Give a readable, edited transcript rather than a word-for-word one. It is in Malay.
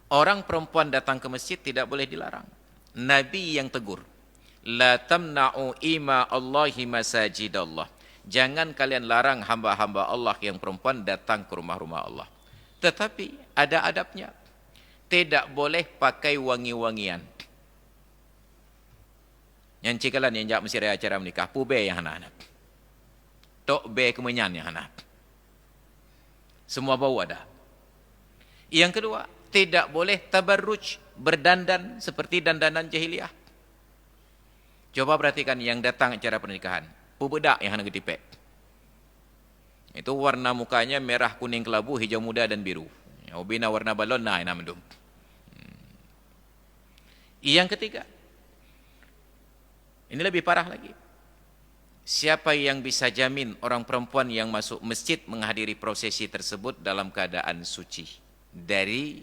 Orang perempuan datang ke masjid tidak boleh dilarang. Nabi yang tegur. La tamna'u ima Allahi masajidallah. Jangan kalian larang hamba-hamba Allah yang perempuan datang ke rumah-rumah Allah. Tetapi ada adabnya. Tidak boleh pakai wangi-wangian. Yang cikalan yang jak mesti ada acara menikah. Pube yang anak-anak. Tok be kemenyan yang anak. Semua bau ada. Yang kedua, tidak boleh tabarruj, berdandan seperti dandanan jahiliyah. Coba perhatikan yang datang acara pernikahan. Pubedak yang hendak ditipek. Itu warna mukanya merah, kuning kelabu, hijau muda dan biru. Ubina warna balon, nah ini mendum. Yang ketiga, ini lebih parah lagi. Siapa yang bisa jamin orang perempuan yang masuk masjid menghadiri prosesi tersebut dalam keadaan suci dari